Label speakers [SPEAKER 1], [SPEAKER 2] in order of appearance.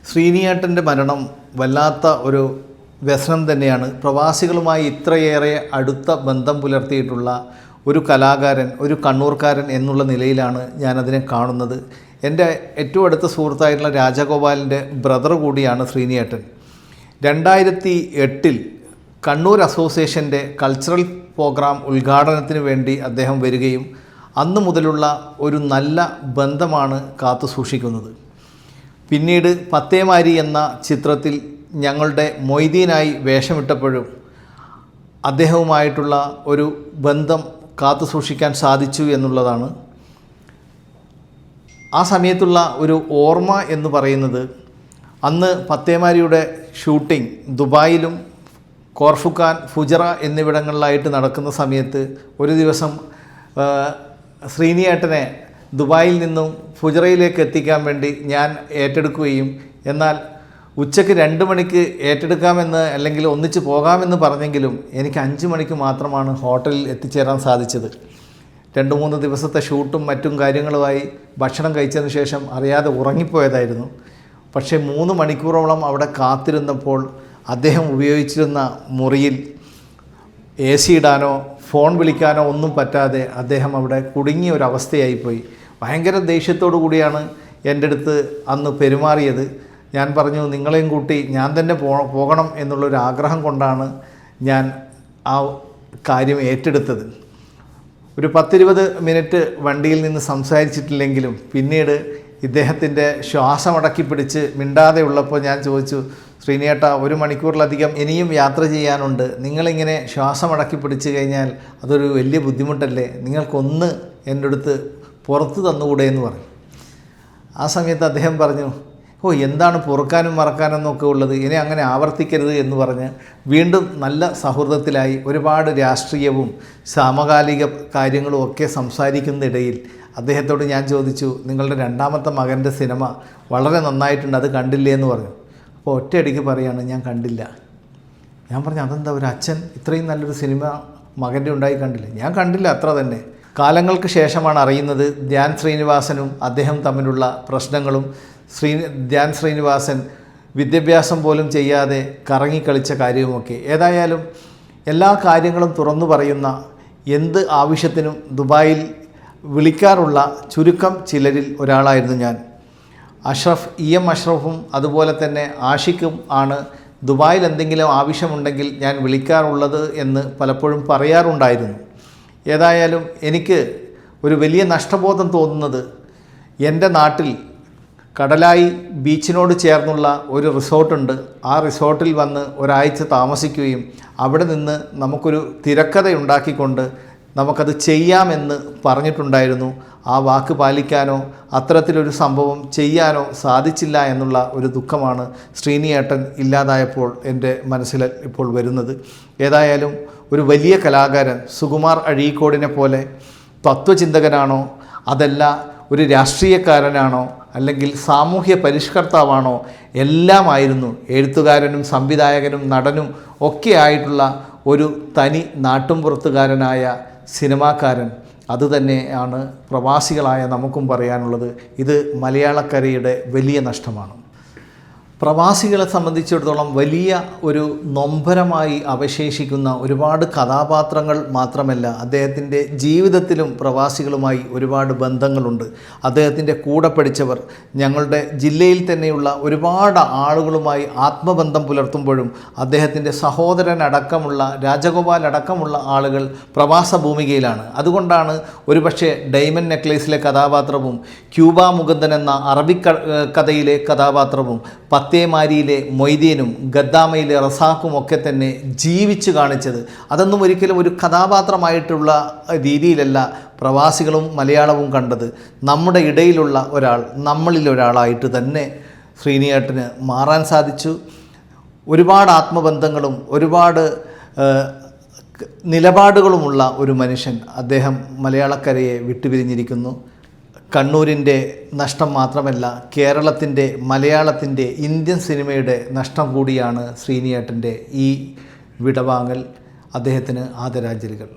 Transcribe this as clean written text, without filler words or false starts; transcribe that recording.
[SPEAKER 1] ശ്രീനിയേട്ടൻ്റെ മരണം വല്ലാത്ത ഒരു വ്യസനം തന്നെയാണ്. പ്രവാസികളുമായി ഇത്രയേറെ അടുത്ത ബന്ധം പുലർത്തിയിട്ടുള്ള ഒരു കലാകാരൻ, ഒരു കണ്ണൂർക്കാരൻ എന്നുള്ള നിലയിലാണ് ഞാനതിനെ കാണുന്നത്. എൻ്റെ ഏറ്റവും അടുത്ത സുഹൃത്തായിട്ടുള്ള രാജഗോപാലിൻ്റെ ബ്രദർ കൂടിയാണ് ശ്രീനിയേട്ടൻ. 2008 കണ്ണൂർ അസോസിയേഷൻ്റെ കൾച്ചറൽ പ്രോഗ്രാം ഉദ്ഘാടനത്തിന് വേണ്ടി അദ്ദേഹം വരികയും അന്നു മുതലുള്ള ഒരു നല്ല ബന്ധമാണ് കാത്തു സൂക്ഷിക്കുന്നത്. പിന്നീട് പത്തേമാരി എന്ന ചിത്രത്തിൽ ഞങ്ങളുടെ മൊയ്തീനായി വേഷമിട്ടപ്പോഴും അദ്ദേഹവുമായിട്ടുള്ള ഒരു ബന്ധം കാത്തു സൂക്ഷിക്കാൻ സാധിച്ചു എന്നുള്ളതാണ്. ആ സമയത്തുള്ള ഒരു ഓർമ്മ എന്ന് പറയുന്നത്, അന്ന് പത്തേമാരിയുടെ ഷൂട്ടിംഗ് ദുബായിലും കോർഫുഖാൻ, ഫുജറ എന്നിവിടങ്ങളിലായിട്ട് നടക്കുന്ന സമയത്ത് ഒരു ദിവസം ശ്രീനിയേട്ടനെ ദുബായിൽ നിന്നും ഫുജറയിലേക്ക് എത്തിക്കാൻ വേണ്ടി ഞാൻ ഏറ്റെടുക്കുകയും, എന്നാൽ ഉച്ചയ്ക്ക് 2 മണിക്ക് ഏറ്റെടുക്കാമെന്ന് അല്ലെങ്കിൽ ഒന്നിച്ച് പോകാമെന്ന് പറഞ്ഞെങ്കിലും എനിക്ക് 5 മണിക്ക് മാത്രമാണ് ഹോട്ടലിൽ എത്തിച്ചേരാൻ സാധിച്ചത്. 2-3 ദിവസത്തെ ഷൂട്ടും മറ്റും കാര്യങ്ങളുമായി ഭക്ഷണം കഴിച്ചതിന് ശേഷം അറിയാതെ ഉറങ്ങിപ്പോയതായിരുന്നു. പക്ഷേ 3 മണിക്കൂറോളം അവിടെ കാത്തിരുന്നപ്പോൾ അദ്ദേഹം ഉപയോഗിച്ചിരുന്ന മുറിയിൽ AC ഇടാനോ ഫോൺ വിളിക്കാനോ ഒന്നും പറ്റാതെ അദ്ദേഹം അവിടെ കുടുങ്ങിയ ഒരവസ്ഥയായിപ്പോയി. ഭയങ്കര ദേഷ്യത്തോടു കൂടിയാണ് എൻ്റെ അടുത്ത് അന്ന് പെരുമാറിയത്. ഞാൻ പറഞ്ഞു, നിങ്ങളെയും കൂട്ടി ഞാൻ തന്നെ പോകണം എന്നുള്ളൊരു ആഗ്രഹം കൊണ്ടാണ് ഞാൻ ആ കാര്യം ഏറ്റെടുത്തത്. ഒരു 10-20 മിനിറ്റ് വണ്ടിയിൽ നിന്ന് സംസാരിച്ചിട്ടില്ലെങ്കിലും പിന്നീട് ഇദ്ദേഹത്തിൻ്റെ ശ്വാസമടക്കി പിടിച്ച് മിണ്ടാതെ ഉള്ളപ്പോൾ ഞാൻ ചോദിച്ചു, ശ്രീനിയേട്ടാ, 1 മണിക്കൂറിലധികം ഇനിയും യാത്ര ചെയ്യാനുണ്ട്. നിങ്ങളിങ്ങനെ ശ്വാസമടക്കി പിടിച്ച് കഴിഞ്ഞാൽ അതൊരു വലിയ ബുദ്ധിമുട്ടല്ലേ? നിങ്ങൾക്കൊന്ന് എൻ്റെ അടുത്ത് പുറത്ത് തന്നുകൂടെ എന്ന് പറഞ്ഞു. ആ സമയത്ത് അദ്ദേഹം പറഞ്ഞു, എന്താണ് പൊറുക്കാനും മറക്കാനെന്നൊക്കെ ഉള്ളത്, ഇനി അങ്ങനെ ആവർത്തിക്കരുത് എന്ന് പറഞ്ഞ് വീണ്ടും നല്ല സൗഹൃദത്തിലായി. ഒരുപാട് രാഷ്ട്രീയവും സമകാലിക കാര്യങ്ങളും ഒക്കെ സംസാരിക്കുന്നിടയിൽ അദ്ദേഹത്തോട് ഞാൻ ചോദിച്ചു, നിങ്ങളുടെ 2ാമത്തെ മകൻ്റെ സിനിമ വളരെ നന്നായിട്ടുണ്ട്, അത് കണ്ടില്ലേ എന്ന് പറഞ്ഞു. അപ്പോൾ ഒറ്റയടിക്ക് പറയാണ്, ഞാൻ കണ്ടില്ല. ഞാൻ പറഞ്ഞു, അതെന്താ, ഒരു അച്ഛൻ ഇത്രയും നല്ലൊരു സിനിമ മകൻ്റെ ഉണ്ടായി കണ്ടില്ലേ? ഞാൻ കണ്ടില്ല, അത്ര തന്നെ. കാലങ്ങൾക്ക് ശേഷമാണ് അറിയുന്നത് ധ്യാൻ ശ്രീനിവാസനും അദ്ദേഹം തമ്മിലുള്ള പ്രശ്നങ്ങളും. ധ്യാൻ ശ്രീനിവാസൻ വിദ്യാഭ്യാസം പോലും ചെയ്യാതെ കറങ്ങിക്കളിച്ച കാര്യവുമൊക്കെ. ഏതായാലും എല്ലാ കാര്യങ്ങളും തുറന്നു പറയുന്ന, എന്ത് ആവശ്യത്തിനും ദുബായിൽ വിളിക്കാറുള്ള ചുരുക്കം ചിലരിൽ ഒരാളായിരുന്നു ഞാൻ. അഷ്റഫ്, EM അഷ്റഫും അതുപോലെ തന്നെ ആഷിഖും ആണ് ദുബായിൽ എന്തെങ്കിലും ആവശ്യമുണ്ടെങ്കിൽ ഞാൻ വിളിക്കാറുള്ളത് എന്ന് പലപ്പോഴും പറയാറുണ്ടായിരുന്നു. ഏതായാലും എനിക്ക് ഒരു വലിയ നഷ്ടബോധം തോന്നുന്നത്, എൻ്റെ നാട്ടിൽ കടലായി ബീച്ചിനോട് ചേർന്നുള്ള ഒരു റിസോർട്ടുണ്ട്. ആ റിസോർട്ടിൽ വന്ന് ഒരാഴ്ച താമസിക്കുകയും അവിടെ നിന്ന് നമുക്കൊരു തിരക്കഥയുണ്ടാക്കിക്കൊണ്ട് നമുക്കത് ചെയ്യാമെന്ന് പറഞ്ഞിട്ടുണ്ടായിരുന്നു. ആ വാക്ക് പാലിക്കാനോ അത്തരത്തിലൊരു സംഭവം ചെയ്യാനോ സാധിച്ചില്ല എന്നുള്ള ഒരു ദുഃഖമാണ് ശ്രീനിയേട്ടൻ ഇല്ലാതായപ്പോൾ എൻ്റെ മനസ്സിൽ ഇപ്പോൾ വരുന്നത്. ഏതായാലും ഒരു വലിയ കലാകാരൻ, സുകുമാർ അഴീക്കോടിനെ പോലെ തത്വചിന്തകനാണോ, അതല്ല ഒരു രാഷ്ട്രീയക്കാരനാണോ, അല്ലെങ്കിൽ സാമൂഹ്യ പരിഷ്കർത്താവാണോ, എല്ലാമായിരുന്നു. എഴുത്തുകാരനും സംവിധായകനും നടനും ഒക്കെ ആയിട്ടുള്ള ഒരു തനി നാട്ടുംപുറത്തുകാരനായ സിനിമാക്കാരൻ. അതുതന്നെയാണ് പ്രവാസികളായ നമുക്കും പറയാനുള്ളത്. ഇത് മലയാളക്കരയുടെ വലിയ നഷ്ടമാണ്. പ്രവാസികളെ സംബന്ധിച്ചിടത്തോളം വലിയ ഒരു നൊമ്പരമായി അവശേഷിക്കുന്ന ഒരുപാട് കഥാപാത്രങ്ങൾ മാത്രമല്ല, അദ്ദേഹത്തിൻ്റെ ജീവിതത്തിലും പ്രവാസികളുമായി ഒരുപാട് ബന്ധങ്ങളുണ്ട്. അദ്ദേഹത്തിൻ്റെ കൂടെ പഠിച്ചവർ, ഞങ്ങളുടെ ജില്ലയിൽ തന്നെയുള്ള ഒരുപാട് ആളുകളുമായി ആത്മബന്ധം പുലർത്തുമ്പോഴും അദ്ദേഹത്തിൻ്റെ സഹോദരനടക്കമുള്ള രാജഗോപാൽ അടക്കമുള്ള ആളുകൾ പ്രവാസ ഭൂമികയിലാണ്. അതുകൊണ്ടാണ് ഒരുപക്ഷെ ഡയമണ്ട് നെക്ലേസിലെ കഥാപാത്രവും ക്യൂബ മുകുന്ദൻ എന്ന അറബിക് കഥയിലെ കഥാപാത്രവും പത്തേമാരിയിലെ മൊയ്തീനും ഗദ്ദാമയിലെ റസാഖും ഒക്കെ തന്നെ ജീവിച്ചു കാണിച്ചത്. അതൊന്നും ഒരിക്കലും ഒരു കഥാപാത്രമായിട്ടുള്ള രീതിയിലല്ല പ്രവാസികളും മലയാളവും കണ്ടത്. നമ്മുടെ ഇടയിലുള്ള ഒരാൾ, നമ്മളിലൊരാളായിട്ട് തന്നെ ശ്രീനിയേട്ടന് മാറാൻ സാധിച്ചു. ഒരുപാട് ആത്മബന്ധങ്ങളും ഒരുപാട് നിലപാടുകളുമുള്ള ഒരു മനുഷ്യൻ. അദ്ദേഹം മലയാളക്കരയെ വിട്ടുപിരിഞ്ഞിരിക്കുന്നു. കണ്ണൂരിൻ്റെ നഷ്ടം മാത്രമല്ല, കേരളത്തിൻ്റെ, മലയാളത്തിൻ്റെ, ഇന്ത്യൻ സിനിമയുടെ നഷ്ടം കൂടിയാണ് ശ്രീനിയേട്ടൻ്റെ ഈ വിടവാങ്ങൽ. അദ്ദേഹത്തിന് ആദരാഞ്ജലികൾ.